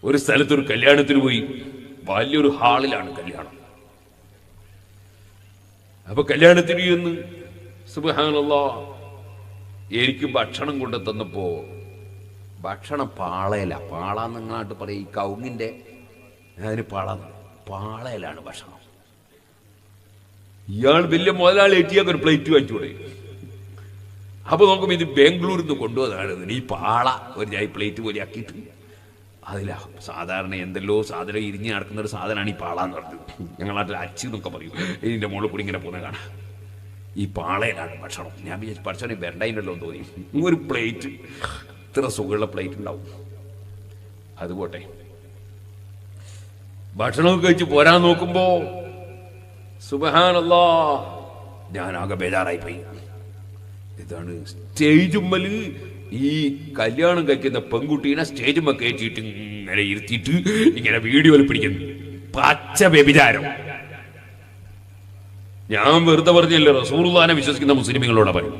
ഒരു സ്ഥലത്തൊരു കല്യാണത്തിന് പോയി. വലിയൊരു ഹാളിലാണ് കല്യാണം. അപ്പൊ കല്യാണത്തിന് ചെന്ന് സുബ്ഹാനല്ലാഹ് എനിക്ക് ഭക്ഷണം കൊണ്ട് തന്നപ്പോ ഭക്ഷണം പാളയില. പാളാന്ന് നിങ്ങളായിട്ട് പറയും, ഈ കവുങ്ങിന്റെ അതിന് പാളയിലാണ് ഭക്ഷണം. ഇയാൾ വലിയ മുതലാളി എത്തിയാൽ ഒരു പ്ലേറ്റ് വാങ്ങിച്ചൂടെ? അപ്പൊ നോക്കുമ്പോ ഇത് ബാംഗ്ലൂരിൽ നിന്ന് കൊണ്ടുവന്നതാണ് ഈ പാള. ഒരു പ്ലേറ്റ് പോലെ ആക്കിയിട്ട് അതിലാ സാധാരണ എന്തെല്ലോ സാധനം ഇരിഞ്ഞ് നടക്കുന്ന ഒരു സാധനമാണ് ഈ പാളാന്ന് പറഞ്ഞത്. ഞങ്ങളാട്ടിൽ അച്ചു എന്നൊക്കെ പറയും. ഇതിന്റെ മുകളിൽ കൂടി ഇങ്ങനെ പോകുന്ന കാണാം. ഈ പാളയിലാണ് ഭക്ഷണം. ഞാൻ വിചാരിച്ചു ഭക്ഷണം വെണ്ടയില്ലല്ലോ എന്ന് തോന്നി. ഒരു പ്ലേറ്റ്, ഇത്ര സുഖമുള്ള പ്ലേറ്റ് ഉണ്ടാവും. അതുപോട്ടെ, ഭക്ഷണമൊക്കെ കഴിച്ച് പോരാൻ നോക്കുമ്പോ സുബ്ഹാനല്ലാഹ് ഞാനാകെ ബേജാറായി പോയി. ഇതാണ് സ്റ്റേജുമ്മല് ഈ കല്യാണം കഴിക്കുന്ന പെൺകുട്ടീനെ സ്റ്റേജുമ്മ കയറ്റിയിട്ട് ഇങ്ങനെ ഇരുത്തിയിട്ട് ഇങ്ങനെ വീഡിയോയിൽ പിടിക്കുന്നു. പച്ച വ്യഭിചാരം. ഞാൻ വെറുതെ പറഞ്ഞില്ല, റസൂലുള്ളാഹിനെ വിശ്വസിക്കുന്ന മുസ്ലിമുകളോട് പറയും.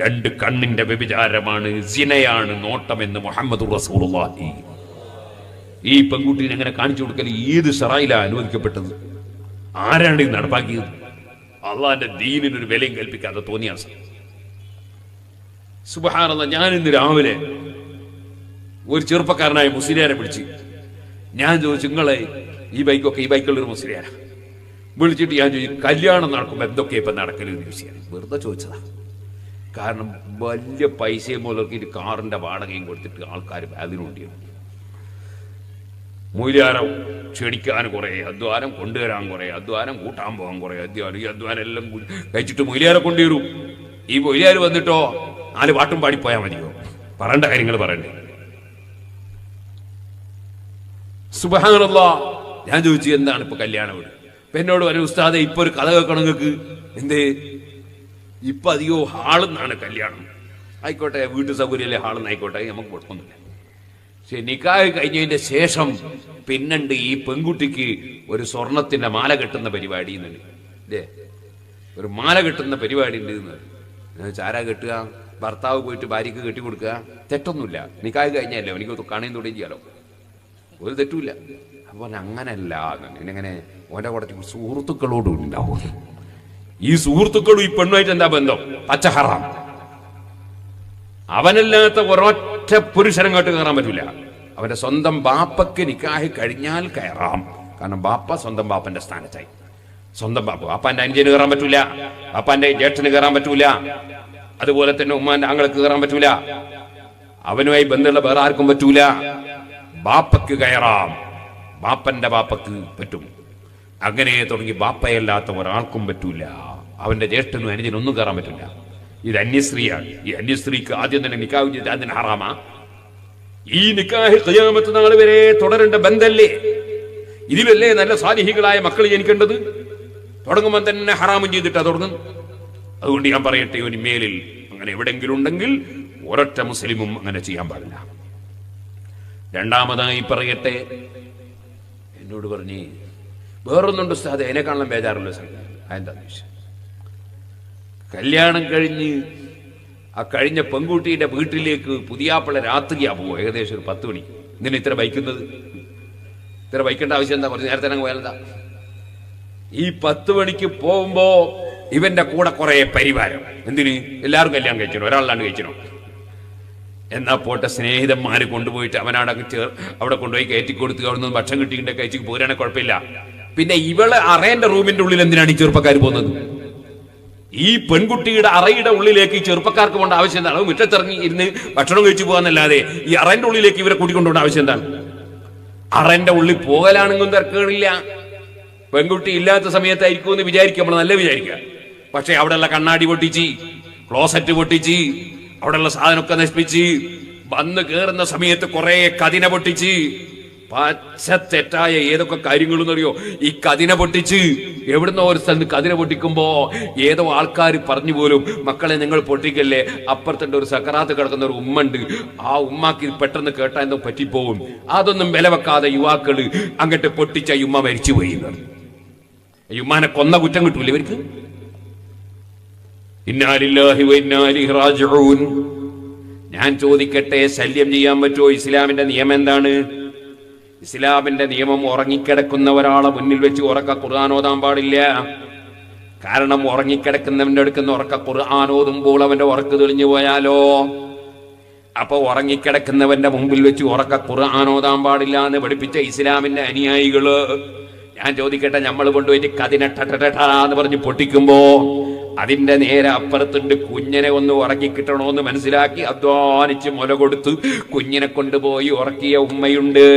രണ്ട് കണ്ണിന്റെ വ്യഭിചാരമാണ്, സിനയാണ് നോട്ടമെന്ന് മുഹമ്മദ് റസൂലുള്ളാഹി. ഈ പെൺകുട്ടീനെ എങ്ങനെ കാണിച്ചു കൊടുക്കൽ ഏത് ശറയിലാണ് അനുവദിക്കപ്പെട്ടത്? ആരാണ് ഇത് നടപ്പാക്കിയത്? അള്ളാന്റെ ദീനിനൊരു വിലയും കൽപ്പിക്കാതെ തോന്നിയ സുബ്ഹാനല്ലാഹ്. ഞാൻ ഇന്ന് രാവിലെ ഒരു ചെറുപ്പക്കാരനായ മുസ്ലിയാരെ വിളിച്ച് ഞാൻ ചോദിച്ചു, നിങ്ങളെ ഈ ബൈക്കുള്ളൊരു മുസ്ലിയാരാ. വിളിച്ചിട്ട് ഞാൻ ചോദിച്ചു, കല്യാണം നടക്കുമ്പോൾ എന്തൊക്കെ ഇപ്പൊ നടക്കലെന്ന് ചോദിച്ചാൽ വെറുതെ ചോദിച്ചതാ. കാരണം വലിയ പൈസയും മുതൽക്കിട്ട് കാറിന്റെ വാടകയും കൊടുത്തിട്ട് ആൾക്കാർ അതിനുണ്ടിയാണ്. മൂല്യാരം ക്ഷണിക്കാൻ കുറെ അധ്വാനം, കൊണ്ടുവരാൻ കുറെ അധ്വാനം, കൂട്ടാൻ പോകാൻ കുറെ അധ്വാനം. ഈ അധ്വാനം എല്ലാം കഴിച്ചിട്ട് മൂല്യാരെ കൊണ്ടുവരും. ഈ മൂല്യാർ വന്നിട്ടോ 4 പാട്ടും പാടിപ്പോയാൽ മതിയോ? പറയേണ്ട കാര്യങ്ങൾ പറയണ്ടേ? സുബ്ഹാനല്ലാഹ്. ഞാൻ ചോദിച്ചു, എന്താണ് ഇപ്പൊ കല്യാണം വീട്? ഇപ്പൊ എന്നോട് പറഞ്ഞു, ഉസ്താദെ ഇപ്പൊ ഒരു കഥ കേൾക്കണം നിങ്ങൾക്ക്. എന്തേ? ഇപ്പൊ അധികോ ഹാളെന്നാണ് കല്യാണം. ആയിക്കോട്ടെ, വീട്ടു സൗകര്യല്ലേ, ഹാളെന്ന് ആയിക്കോട്ടെ, നമുക്ക് കുഴപ്പമൊന്നുമില്ല. പക്ഷെ നിക്കാഹ് കഴിഞ്ഞതിന്റെ ശേഷം പിന്നുണ്ട് ഈ പെൺകുട്ടിക്ക് ഒരു സ്വർണത്തിന്റെ മാല കെട്ടുന്ന പരിപാടി അല്ലേ? ഒരു മാല കെട്ടുന്ന പരിപാടി ഉണ്ട്. ചാരാ കെട്ടുക, ഭർത്താവ് പോയിട്ട് ഭാര്യക്ക് കെട്ടി കൊടുക്കുക, തെറ്റൊന്നുമില്ല. നിക്കാഹ് കഴിഞ്ഞല്ലോ, എനിക്ക് കാണുകയും തൊടുകയും ചെയ്യാലോ, ഒരു തെറ്റുമില്ല. അപ്പൊ അങ്ങനല്ല, എങ്ങനെ ഓന്റെ കൂടെ സുഹൃത്തുക്കളോടും ഉണ്ടാവും. ഈ സുഹൃത്തുക്കളും ഈ പെണ്ണുമായിട്ട് എന്താ ബന്ധം? പച്ച ഹറാം. അവനല്ലാത്ത ഒരൊറ്റ പുരുഷനങ്ങോട്ട് കയറാൻ പറ്റൂല. അവന്റെ സ്വന്തം ബാപ്പക്ക് നിക്കാഹ് കഴിഞ്ഞാൽ കയറാം. കാരണം ബാപ്പ സ്വന്തം ബാപ്പന്റെ സ്ഥാനത്തായി. സ്വന്തം ബാപ്പാന്റെ അനുജന് കയറാൻ പറ്റൂല, ബാപ്പാന്റെ ജ്യേഷ്ഠന് കയറാൻ പറ്റൂല, അതുപോലെ തന്നെ ഉമ്മാന്റെ ആങ്ങൾക്ക് കയറാൻ പറ്റൂല, അവനുമായി ബന്ധമുള്ള വേറെ ആർക്കും പറ്റൂല. ബാപ്പക്ക് കയറാം, ബാപ്പന്റെ ബാപ്പക്ക് പറ്റും. അങ്ങനെ തുടങ്ങി ബാപ്പയല്ലാത്ത ഒരാൾക്കും പറ്റൂല. അവന്റെ ജ്യേഷ്ഠനും അനുജനും ഒന്നും കയറാൻ പറ്റൂല. ഇത് അന്യസ്ത്രീയാണ്. ഈ അന്യസ്ത്രീക്ക് ആദ്യം തന്നെ നിക്കാഹ് ചെയ്ത് അതിന് ഹറാമാ. ഈ നിക്കാഹ് ഖിയാമത്ത് നാൾ വരെ തുടരേണ്ട ബന്ധല്ലേ? ഇതിലല്ലേ നല്ല സാലിഹികളായ മക്കൾ ജനിക്കേണ്ടത്? തുടങ്ങുമ്പോൾ തന്നെ ഹറാമും ചെയ്തിട്ടാ തുടങ്ങും. അതുകൊണ്ട് ഞാൻ പറയട്ടെ, ഒരു മേലിൽ അങ്ങനെ എവിടെങ്കിലും ഉണ്ടെങ്കിൽ ഒരൊറ്റ മുസ്ലിമും അങ്ങനെ ചെയ്യാൻ പാടില്ല. രണ്ടാമതായി പറയട്ടെ, എന്നോട് പറഞ്ഞ് വേറൊന്നുണ്ട് ഉസ്താദേ, അതിനെക്കാളും ബേജാറുള്ള സംഗതി. അതെന്താന്ന് വെച്ചാൽ, കല്യാണം കഴിഞ്ഞ് ആ കഴിഞ്ഞ പെൺകുട്ടിയുടെ വീട്ടിലേക്ക് പുതിയാപ്പിള രാത്രിയാ പോവുക, ഏകദേശം ഒരു 10 മണി. ഇങ്ങനെ ഇത്ര ബൈക്കുന്നത്? ഇത്ര ബൈക്കേണ്ട ആവശ്യം എന്താ? കുറച്ച് നേരത്തെ അങ്ങ് പോയാലെന്താ? ഈ 10 മണിക്ക് പോകുമ്പോ ഇവന്റെ കൂടെ കുറെ പരിവാരം. എന്തിന്? എല്ലാവരും കല്യാണം കഴിച്ചോ, ഒരാളാണ് കഴിച്ചോ. എന്നാ പോട്ടെ, സ്നേഹിതന്മാര് കൊണ്ടുപോയിട്ട് അവിടെ കൊണ്ടുപോയി കയറ്റി കൊടുത്ത് അവിടെ നിന്ന് ഭക്ഷണം കിട്ടിയിട്ട് കഴിച്ച് പോരാണെ കുഴപ്പമില്ല. പിന്നെ ഇവളെ അറേന്റെ റൂമിന്റെ ഉള്ളിൽ എന്തിനാണ് ഈ ചെറുപ്പക്കാർ പോകുന്നത്? ഈ പെൺകുട്ടിയുടെ അറയുടെ ഉള്ളിലേക്ക് ഈ ചെറുപ്പക്കാർക്ക് പോകേണ്ട ആവശ്യം എന്താണ്? മുറ്റത്തിറങ്ങി ഇരുന്ന് ഭക്ഷണം കഴിച്ചു പോകാന്നല്ലാതെ ഈ അറേന്റെ ഉള്ളിലേക്ക് ഇവരെ കൂട്ടിക്കൊണ്ടുപോകേണ്ട ആവശ്യം എന്താണ്? അറേന്റെ ഉള്ളിൽ പോകലാണെന്നും തിരക്കുകളില്ല. പെൺകുട്ടി ഇല്ലാത്ത സമയത്തായിരിക്കും എന്ന് വിചാരിക്കുക, നമ്മൾ നല്ല വിചാരിക്കുക. പക്ഷെ അവിടെയുള്ള കണ്ണാടി പൊട്ടിച്ച്, ക്ലോസറ്റ് പൊട്ടിച്ച്, അവിടെയുള്ള സാധനമൊക്കെ നശിപ്പിച്ച്, വന്ന് കയറുന്ന സമയത്ത് കുറെ കതിന പൊട്ടിച്ച്, പച്ച തെറ്റായ ഏതൊക്കെ കാര്യങ്ങളെന്ന് അറിയോ? ഈ കതിന പൊട്ടിച്ച്, എവിടുന്നോ ഒരു സ്ഥലത്ത് കതിന പൊട്ടിക്കുമ്പോ ഏതോ ആൾക്കാർ പറഞ്ഞു പോലും, മക്കളെ നിങ്ങൾ പൊട്ടിക്കല്ലേ, അപ്പുറത്തുണ്ട് ഒരു സക്കറാത്ത് കിടക്കുന്ന ഒരു ഉമ്മ ഉണ്ട്, ആ ഉമ്മാക്ക് പെട്ടെന്ന് കേട്ടാ എന്തോ പറ്റിപ്പോവും. അതൊന്നും വില വെക്കാതെ യുവാക്കള് അങ്ങോട്ട് പൊട്ടിച്ച ഈ ഉമ്മ മരിച്ചുപോയി. ഈ ഉമ്മാനെ കൊന്ന കുറ്റം കിട്ടൂല ഇവർക്ക്? ഇന്നാ ലില്ലാഹി വ ഇന്നാ ഇലൈഹി റാജിഊൻ. ഞാൻ ചോദിക്കട്ടെ, ശല്യം ചെയ്യാൻ പറ്റുമോ? ഇസ്ലാമിന്റെ നിയമം എന്താണ്? ഇസ്ലാമിന്റെ നിയമം ഉറങ്ങിക്കിടക്കുന്ന ഒരാളെ മുന്നിൽ വെച്ച് ഉറക്ക ഖുർആൻ ഓതാൻ പാടില്ല. കാരണം ഉറങ്ങിക്കിടക്കുന്നവന്റെ അടുക്കുന്ന ഉറക്ക ഖുർആൻ ഓതുമ്പോൾ അവന്റെ ഉറക്ക് തെളിഞ്ഞു പോയാലോ? അപ്പൊ ഉറങ്ങിക്കിടക്കുന്നവന്റെ മുമ്പിൽ വെച്ച് ഉറക്ക ഖുർആൻ ഓതാൻ പാടില്ല എന്ന് പഠിപ്പിച്ച ഇസ്ലാമിന്റെ അനുയായികള്, ഞാൻ ചോദിക്കട്ടെ, നമ്മൾ കൊണ്ടുപോയിട്ട് കതിനെന്ന് പറഞ്ഞ് പൊട്ടിക്കുമ്പോ അതിന്റെ നേരെ അപ്പുറത്തുണ്ട് കുഞ്ഞിനെ ഒന്ന് ഉറക്കി കിട്ടണോന്ന് മനസ്സിലാക്കി അധ്വാനിച്ച് മുല കൊടുത്ത് കുഞ്ഞിനെ കൊണ്ടുപോയി ഉറക്കിയ ഉമ്മയുണ്ട്.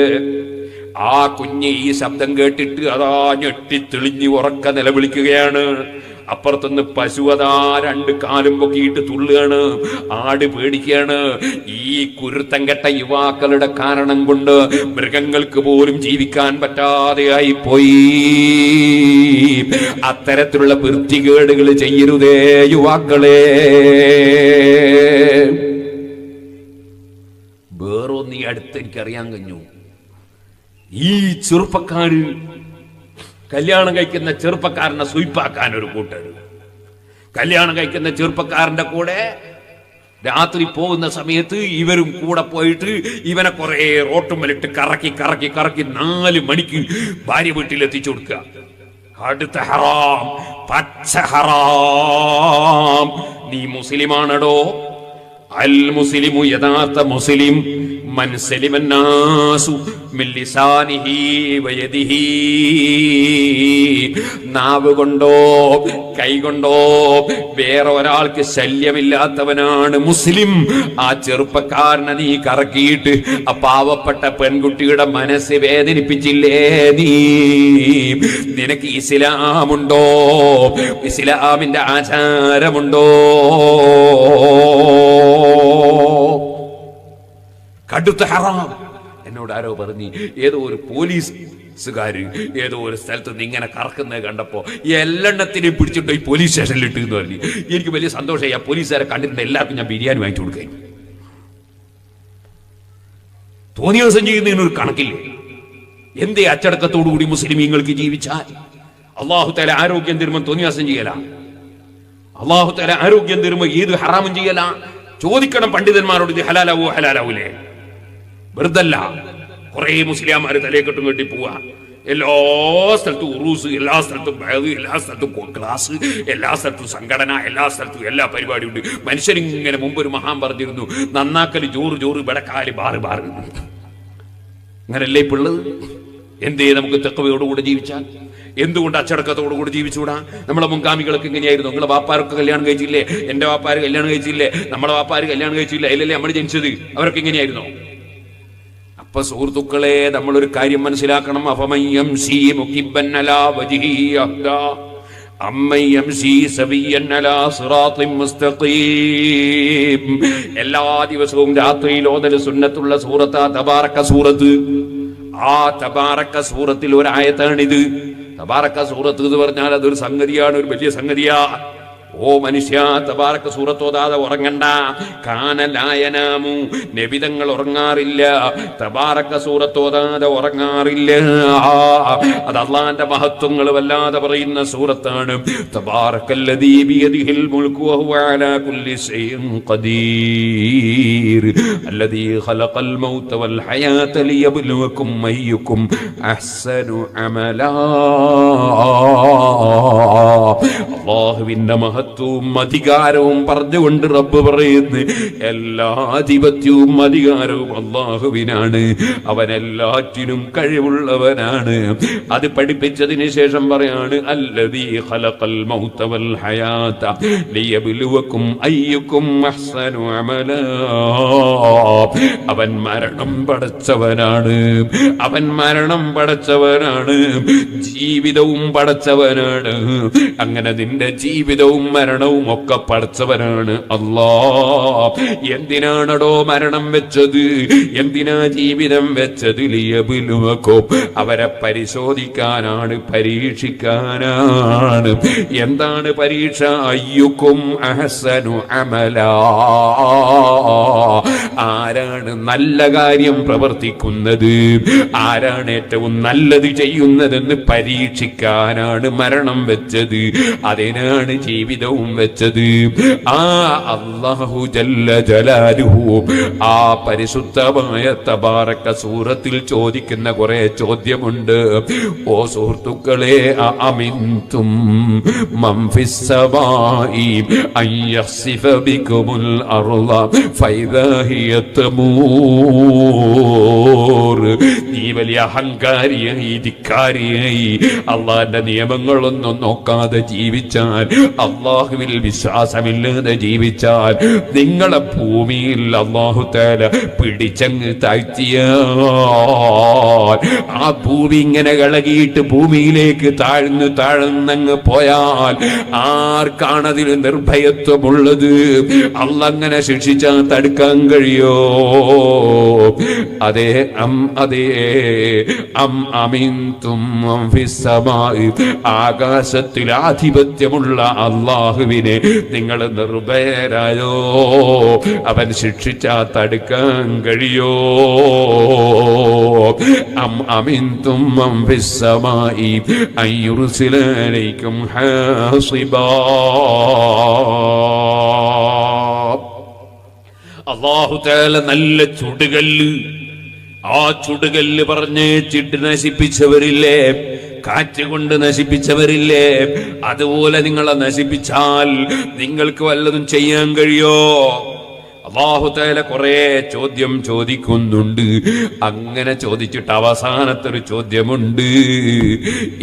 ആ കുഞ്ഞ് ഈ ശബ്ദം കേട്ടിട്ട് അതാ ഞെട്ടി തെളിഞ്ഞ് ഉറക്ക നിലവിളിക്കുകയാണ്. അപ്പുറത്തുനിന്ന് പശു അതാ 2 കാലും പൊക്കിയിട്ട് തുള്ളുകയാണ്. ആട് പേടിക്കുകയാണ്. ഈ കുരുത്തം കെട്ട യുവാക്കളുടെ കാരണം കൊണ്ട് മൃഗങ്ങൾക്ക് പോലും ജീവിക്കാൻ പറ്റാതെയായി പോയി. അത്തരത്തിലുള്ള വൃത്തികേടുകൾ ചെയ്യരുതേ യുവാക്കളെ. വേറൊന്ന് ഈ അടുത്ത് എനിക്കറിയാൻ കഴിഞ്ഞു. ഈ ചെറുപ്പക്കാര് കല്യാണം കഴിക്കുന്ന ചെറുപ്പക്കാരനെ സ്വീപ്പാക്കാൻ ഒരു കൂട്ടര്, കല്യാണം കഴിക്കുന്ന ചെറുപ്പക്കാരന്റെ കൂടെ രാത്രി പോകുന്ന സമയത്ത് ഇവരും കൂടെ പോയിട്ട് ഇവനെ കുറെ റോട്ടുമ്മലിട്ട് കറക്കി 4 മണിക്ക് ഭാര്യ വീട്ടിലെത്തിച്ചു കൊടുക്കുക. അടുത്ത ഹറാം, പച്ച ഹറാം. നീ മുസ്ലിമാണടോ? അൽ മുസ്ലിമു, യഥാർത്ഥ മുസ്ലിം, മൻ സലിമന്നാസു മിൻ ലിസാനിഹി വയദിഹി. നാവ് കൊണ്ടോ കൈ കൊണ്ടോ വേറെ ഒരാൾക്ക് ശല്യമില്ലാത്തവനാണ് മുസ്ലിം. ആ ചെറുപ്പക്കാരനെ നീ കറക്കിയിട്ട് ആ പാവപ്പെട്ട പെൺകുട്ടിയുടെ മനസ്സ് വേദനിപ്പിച്ചില്ലേ നീ? നിനക്ക് ഇസ്ലാമുണ്ടോ? ഇസ്ലാമിന്റെ ആചാരമുണ്ടോ? കടുത്ത ഹറാം. എന്നോട് ആരോ പറഞ്ഞു, ഏതോ ഒരു പോലീസുകാര് ഏതോ ഒരു സ്ഥലത്ത് നിന്ന് ഇങ്ങനെ കറക്കുന്നത് കണ്ടപ്പോ എല്ലെണ്ണത്തിനെയും പിടിച്ചിട്ട് ഈ പോലീസ് സ്റ്റേഷനിൽ ഇട്ട് എന്ന് പറഞ്ഞു. എനിക്ക് വലിയ സന്തോഷമായി. ആ പോലീസുകാരെ കണ്ടിട്ടുണ്ട്. എല്ലാവർക്കും ഞാൻ ബിരിയാണി വാങ്ങിച്ചു കൊടുക്കാൻ. തോന്നിയ ദിവസം ചെയ്യുന്നതിനൊരു കണക്കില്ലേ? എന്തേ അച്ചടക്കത്തോടുകൂടി മുസ്ലിമീങ്ങൾക്ക് ജീവിച്ചാൽ? അള്ളാഹു തആല ആരോഗ്യം തരുമ്പോൾ തോന്നിയ ദിവസം ചെയ്യല. അള്ളാഹു തആല ആരോഗ്യം തരുമ്പോൾ ഏത് ഹറാമും ചെയ്യല. ചോദിക്കണം പണ്ഡിതന്മാരോട്, ഇത് ഹലാലാവോ ഹലാലാവൂലേ? വെറുതല്ല. കുറെ മുസ്ലിംമാര് തലയെ കെട്ടും കെട്ടി പോവാ. എല്ലാ സ്ഥലത്തും ഉറൂസ്, എല്ലാ സ്ഥലത്തും ബഹദ്, എല്ലാ സ്ഥലത്തും ക്ലാസ്, എല്ലാ സ്ഥലത്തും സംഘടന, എല്ലാ സ്ഥലത്തും എല്ലാ പരിപാടിയും ഉണ്ട്. മനുഷ്യരിങ്ങനെ മുമ്പ് ഒരു മഹാൻ പറഞ്ഞിരുന്നു, നന്നാക്കല് ജോറ് ബടക്കാല് ബാറ്. അങ്ങനല്ലേ ഇപ്പുള്ളത്? എന്തേ നമുക്ക് തെക്കവയോടുകൂടെ ജീവിച്ചാൽ? എന്തുകൊണ്ട് അച്ചടക്കത്തോടുകൂടി ജീവിച്ചുകൂടാ? നമ്മളെ മുൻഗാമികൾക്ക് ഇങ്ങനെയായിരുന്നു. നിങ്ങളെ വാപ്പാരൊക്കെ കല്യാണം കഴിച്ചില്ലേ? എന്റെ വാപ്പാര് കല്യാണം കഴിച്ചില്ലേ? നമ്മളെ വാപ്പാര് കല്യാണം കഴിച്ചില്ല. അതിലല്ലേ നമ്മൾ ജനിച്ചത്? അവരൊക്കെ ഇങ്ങനെയായിരുന്നോ? അപ്പൊ സുഹൃത്തുക്കളെ, നമ്മളൊരു കാര്യം മനസ്സിലാക്കണം. എല്ലാ ദിവസവും രാത്രിയിൽ ഓതൽ സുന്നത്തുള്ള സൂറത്ത് തബാറക സൂറത്ത്. ആ തബാറക സൂറത്തിൽ ഒരു ആയത്താണിത്. തബാറക സൂറത്ത് എന്ന് പറഞ്ഞാൽ അതൊരു സംഗതിയാണ്, ഒരു വലിയ സംഗതിയാ. ഓ മനുഷ്യ, തബാറക സൂറത്ത് ഓതാതെ ഉറങ്ങണ്ട. കാനലായനാമു, നബിതങ്ങൾ ഉറങ്ങാറില്ല. തബാറക സൂറത്ത് ഓതാതെ ഉറങ്ങാറില്ല. അത് അല്ലാഹുവിന്റെ മഹത്വങ്ങൾ വല്ലാതെ പറയുന്ന സൂറത്താണ്. തബാറകല്ലദീ ബിയദിഹിൽ മുൽക്കു വഹുവ അലാ കുല്ലി ശൈഇൻ ഖദീർ അല്ലദീ ഖലഖൽ മൗത വൽ ഹയാത ലിയബ്ലുവകും അയ്യുകും അഹ്സനു അമലാ. അല്ലാഹുവിന്റെ മഹത്വവും അധികാരവും പറഞ്ഞുകൊണ്ട് റബ്ബ് പറയുന്നു, എല്ലാ ആധിപത്യവും അധികാരവും അല്ലാഹുവിനാണ്. അവൻ എല്ലാറ്റിനും കഴിവുള്ളവനാണ്. അത് പഠിപ്പിച്ചതിന് ശേഷം പറയാണ്, അല്ലദീ ഖലഖൽ മൗത വൽ ഹയാത ലിയബ്ലുവകും അയ്യുകും അഹ്സനു അമലാ. അവൻ മരണം പടച്ചവനാണ്. അവൻ മരണം പടച്ചവനാണ്. ജീവിതവും പടച്ചവനാണ്. അങ്ങനെ നിന്റെ ജീവിതവും മരണവും ഒക്കെ പടച്ചവനാണ് അല്ലാഹ്. എന്തിനാണടോ മരണം വെച്ചത്? എന്തിനാ ജീവിതം വെച്ചത്? ലിയബ്ലുവകും, അവരെ പരിശോധിക്കാനാണ്, പരീക്ഷിക്കാനാണ്. എന്താണ് പരീക്ഷ? അയ്യുക്കും അഹ്സനു അമലാ. ആരാണ് നല്ല കാര്യം പ്രവർത്തിക്കുന്നത്, ആരാണ് ഏറ്റവും നല്ലത് ചെയ്യുന്നതെന്ന് പരീക്ഷിക്കാനാണ് മരണം വെച്ചത്. അതിനാണ് ജീവിതം പിണ്ടവും വെച്ചത്. ആ അല്ലാഹു ജല്ല ജലാലുഹു ആ പരിശുദ്ധമായ തബാറക സൂറത്തിൽ ചോദിക്കുന്ന കുറെ ചോദ്യമുണ്ട്. ഓ സുഹൃത്തുക്കളെ, അഅമിൻതും മൻ ഫിസ് സമാഇ അൻ യഖ്സിഫ ബികുമുൽ അർള ഫൈദാ ഹിയ തമൂർ. നീ വലിയ അഹങ്കാരിയായി, ധിക്കാരിയായി, അള്ളാന്റെ നിയമങ്ങളൊന്നും നോക്കാതെ ജീവിച്ചാൽ, അള്ളാഹുവിൽ വിശ്വാസമില്ലാതെ ജീവിച്ചാൽ, നിങ്ങളെ ഭൂമിയിൽ അള്ളാഹു തആല പിടിച്ചങ്ങ് താഴ്ത്തിയാൽ, ആ ഭൂമി ഇങ്ങനെ ഇളകിയിട്ട് ഭൂമിയിലേക്ക് താഴ്ന്നങ്ങ് പോയാൽ ആർക്കാണതിൽ നിർഭയത്വമുള്ളത്? അള്ളാഹ് അങ്ങനെ ശിക്ഷിച്ചാൽ തടുക്കാൻ കഴിയോ? അതേ അമിൻതും ഫിസ് സമാഇ, ആകാശത്തിൽ ആധിപത്യമുള്ള അള്ളാഹുവിനെ നിങ്ങൾ നിർഭയരായോ? അവൻ ശിക്ഷിച്ചാൽ തടുക്കാൻ കഴിയോ? അമിൻതും ഫിസ് സമാഇ അൻ യുർസില അലൈക്കും ഹാസിബാ. അല്ലാഹു തആല നല്ല ചുടുകല്ല്, ആ ചുടുകല്ല് പറഞ്ഞ് ചിട്ട് നശിപ്പിച്ചവരില്ലേ, കാറ്റ് കൊണ്ട് നശിപ്പിച്ചവരില്ലേ, അതുപോലെ നിങ്ങളെ നശിപ്പിച്ചാൽ നിങ്ങൾക്ക് വല്ലതും ചെയ്യാൻ കഴിയോ? അല്ലാഹു തആല കുറെ ചോദ്യം ചോദിക്കുന്നുണ്ട്. അങ്ങനെ ചോദിച്ചിട്ട് അവസാനത്തെ ഒരു ചോദ്യമുണ്ട്.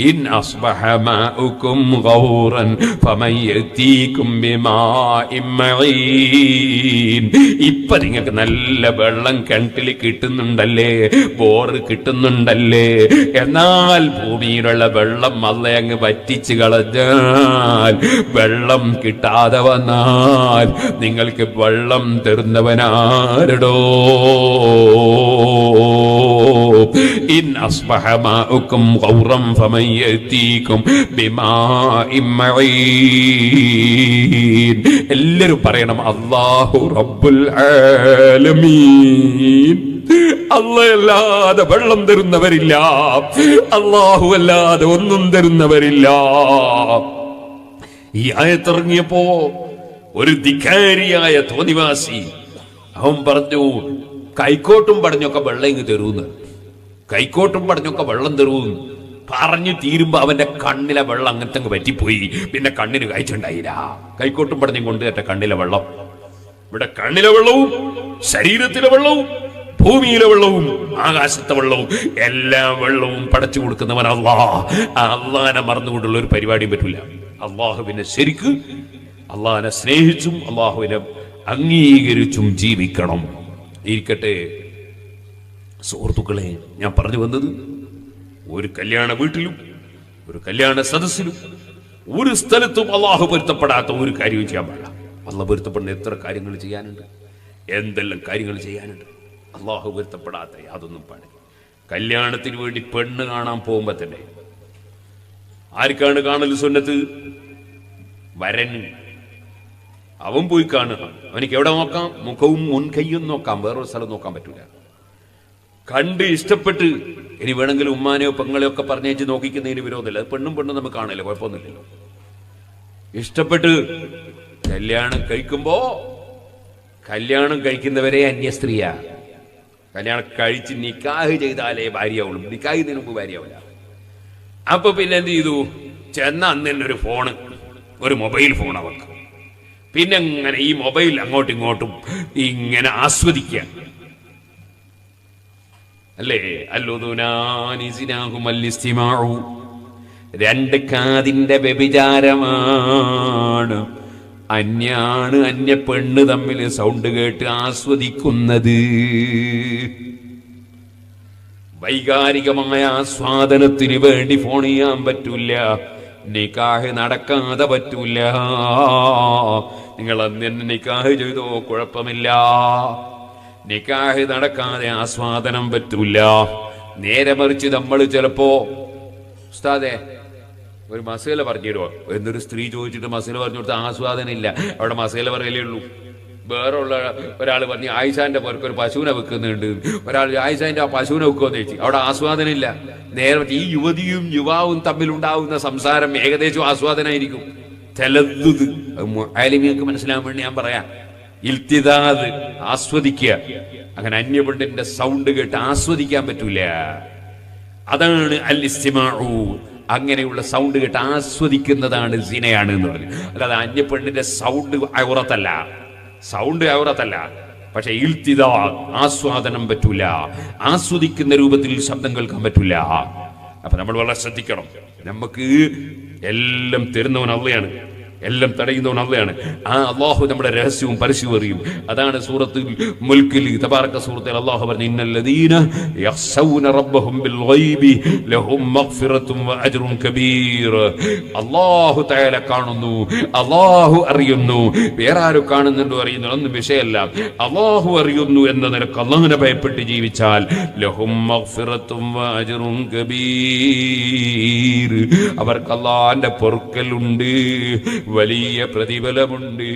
ഇൻ അസ്ബഹ മാഉകും ഗൗറൻ ഫമൻ യതീകും ബിമാഇൻ മഈൻ. ഇപ്പൊ നിങ്ങൾക്ക് നല്ല വെള്ളം കിണറ്റിൽ കിട്ടുന്നുണ്ടല്ലേ, ബോറ് കിട്ടുന്നുണ്ടല്ലേ, എന്നാൽ ഭൂമിയിലുള്ള വെള്ളം അള്ളാഹ് അങ്ങ് വറ്റിച്ച് കളഞ്ഞാൽ, വെള്ളം കിട്ടാതെ വന്നാൽ നിങ്ങൾക്ക് വെള്ളം തരുന്നവനാരടോ? ഇൻ അസ്ബഹ മാഉകും ഗൗറൻ ഫമൻ യതീകും ബിമാഇൻ മഈൻ. എല്ലാവരും പറയണം അല്ലാഹു റബ്ബുൽ ആലമീൻ. അല്ലാഹുവല്ലാതെ വെള്ളം തരുന്നവരില്ല, അല്ലാഹു അല്ലാതെ ഒന്നും തരുന്നവരില്ല. ഈ ആയത്തിറങ്ങിയപ്പോ ഒരു ധിക്കാരിയായ തോന്നിവാസി അവൻ പറഞ്ഞു, കൈക്കോട്ടും പടഞ്ഞൊക്കെ വെള്ളം ഇങ്ങ് തരൂന്ന്, കൈക്കോട്ടും പടഞ്ഞൊക്കെ വെള്ളം തരൂന്ന് പറഞ്ഞു തീരുമ്പോ അവന്റെ കണ്ണിലെ വെള്ളം അങ്ങനത്തെ പറ്റിപ്പോയി. പിന്നെ കണ്ണിന് കാഴ്ചയുണ്ടായില്ല. കൈക്കോട്ടും പടഞ്ഞും കൊണ്ട് കേട്ട കണ്ണിലെ വെള്ളം, ഇവിടെ കണ്ണിലെ വെള്ളവും ശരീരത്തിലെ വെള്ളവും ഭൂമിയിലെ വെള്ളവും ആകാശത്തെ വെള്ളവും എല്ലാ വെള്ളവും പടച്ചു കൊടുക്കുന്നവൻ അല്ലാഹ്. അള്ളാഹിനെ മറന്നുകൊണ്ടുള്ള ഒരു പരിപാടിയും പറ്റില്ല. അള്ളാഹുവിനെ ശരിക്ക് അള്ളാഹിനെ സ്നേഹിച്ചും അള്ളാഹുവിനെ അംഗീകരിച്ചും ജീവിക്കണം. ഇരിക്കട്ടെ സുഹൃത്തുക്കളെ, ഞാൻ പറഞ്ഞു വന്നത്, ഒരു കല്യാണ വീട്ടിലും ഒരു കല്യാണ സദസ്സിലും ഒരു സ്ഥലത്തും അള്ളാഹു പൊരുത്തപ്പെടാത്ത ഒരു കാര്യവും ചെയ്യാൻ പാടില്ല. അള്ളാഹ് പൊരുത്തപ്പെടുന്ന എത്ര കാര്യങ്ങൾ ചെയ്യാനുണ്ട്, എന്തെല്ലാം കാര്യങ്ങൾ ചെയ്യാനുണ്ട്. അള്ളാഹു പൊരുത്തപ്പെടാത്ത യാതൊന്നും പാടില്ല. കല്യാണത്തിന് വേണ്ടി പെണ്ണ് കാണാൻ പോകുമ്പോ തന്നെ ആർക്കാണ് കാണൽ സുന്നത്ത്? വരന്. അവൻ പോയി കാണുക. അവനിക്ക് എവിടെ നോക്കാം? മുഖവും മുൻകൈയും നോക്കാം, വേറൊരു സ്ഥലം നോക്കാൻ പറ്റൂല. കണ്ട് ഇഷ്ടപ്പെട്ട് ഇനി വേണമെങ്കിൽ ഉമ്മാനെയോ പെങ്ങളെയോ ഒക്കെ പറഞ്ഞേച്ച് നോക്കിക്കുന്നതിന് വിരോധമില്ല. അത് പെണ്ണും നമുക്ക് കാണില്ല, കുഴപ്പമൊന്നുമില്ലല്ലോ. ഇഷ്ടപ്പെട്ട് കല്യാണം കഴിക്കുമ്പോ കല്യാണം കഴിക്കുന്നവരെ അന്യസ്ത്രീയാ. കല്യാണം കഴിച്ച് നിക്കാഹ് ചെയ്താലേ ഭാര്യയാവുള്ളൂ, നിക്കാഹ് ചെയ്യുന്നതിന് മുമ്പ് ഭാര്യയാവില്ല. അപ്പൊ പിന്നെ എന്ത് ചെയ്തു? ചെന്ന അന്ന് തന്നെ ഒരു ഫോണ്, ഒരു മൊബൈൽ ഫോൺ അവർക്ക്. പിന്നെ ഇങ്ങനെ ഈ മൊബൈൽ അങ്ങോട്ടും ഇങ്ങോട്ടും ഇങ്ങനെ ആസ്വദിക്കുക അല്ലേ? രണ്ട് കാതിന്റെ വ്യഭിചാരമാണ്. അന്യാണ് അന്യ പെണ്ണ് തമ്മിൽ സൗണ്ട് കേട്ട് ആസ്വദിക്കുന്നത്. വൈകാരികമായ ആസ്വാദനത്തിന് വേണ്ടി ഫോൺ ചെയ്യാൻ പറ്റൂല, നിക്കാഹ് നടക്കാതെ പറ്റൂല. നിങ്ങൾ അന്ന് തന്നെ നിക്കാഹ് ചെയ്തോ, കുഴപ്പമില്ല. നിക്കാഹ് നടക്കാതെ ആസ്വാദനം പറ്റൂല. നേരെ മറിച്ച് നമ്മൾ ചിലപ്പോ ഉസ്താദേ ഒരു മസേല പറഞ്ഞുതരുമോ എന്നൊരു സ്ത്രീ ചോദിച്ചിട്ട് മസേല പറഞ്ഞു കൊടുത്ത ആസ്വാദനം ഇല്ല, അവിടെ മസേല പറയലേ ഉള്ളൂ. വേറെ ഉള്ള ഒരാൾ പറഞ്ഞു ആയിഷാന്റെ പേർക്ക് ഒരു പശുവിനെ വെക്കുന്നുണ്ട്, ഒരാൾ ആയിഷാന്റെ ആ പശുവിനെ വെക്കുമെന്ന് ചോദിച്ചു, അവിടെ ആസ്വാദനം ഇല്ല. നേരെ ഈ യുവതിയും യുവാവും തമ്മിലുണ്ടാവുന്ന സംസാരം ഏകദേശം ആസ്വാദനമായിരിക്കും. തലദ്ദുദ്, ആലിമീങ്ങൾക്ക് മനസ്സിലാവാൻ വേണ്ടി ഞാൻ പറയാം. ഇൽത്തിദാദ്, ആസ്വദിക്കുക. അങ്ങനെ അന്യപെണ്ണിന്റെ സൗണ്ട് കേട്ട് ആസ്വദിക്കാൻ പറ്റൂല. അതാണ് അൽ ഇസ്തിമാഉ. അങ്ങനെയുള്ള സൗണ്ട് കേട്ട് ആസ്വദിക്കുന്നതാണ് സിനയാണ് എന്ന് പറഞ്ഞു. അല്ലാതെ അന്യപെണ്ണിന്റെ സൗണ്ട് ഔറത്തല്ല, സൗണ്ട് ഔറത്തല്ല. പക്ഷെ ഇൽത്തിദാദ്, ആസ്വാദനം പറ്റൂല, ആസ്വദിക്കുന്ന രൂപത്തിൽ ശബ്ദം കേൾക്കാൻ പറ്റൂല. അപ്പൊ നമ്മൾ വളരെ ശ്രദ്ധിക്കണം. നമുക്ക് എല്ലാം തരുന്നവൻ അള്ളയാണ്, എല്ലാം തടയുന്നവൻ അള്ളയാണ്. ആ അള്ളാഹു നമ്മുടെ രഹസ്യവും പരസ്യവും അറിയും. അതാണ് സൂറത്തുൽ മുൽക്കിൽ, തബാറക സൂറത്തിൽ അള്ളാഹു പറഞ്ഞു, ഇന്നല്ലദീന യഖ്ശൗന റബ്ബഹും ബിൽ ഗൈബി ലഹും മഗ്ഫിറത്തും വഅജ്റുൻ കബീർ. അള്ളാഹു തആല കാണുന്നു, അള്ളാഹു അറിയുന്നു. വേറെ ആരും കാണുന്നുണ്ടോ അറിയുന്നുണ്ടോ ഒന്നും വിഷയമല്ല. അള്ളാഹു അറിയുന്നു എന്ന നിലക്ക് അള്ളാഹുവിനെ ഭയപ്പെട്ട് ജീവിച്ചാൽ ലഹും മഗ്ഫിറത്തും വഅജ്റുൻ കബീർ, അവർക്ക് അള്ളാഹുവിന്റെ പൊറുക്കലുണ്ട്, വലിയ പ്രതിഫലമുണ്ട്.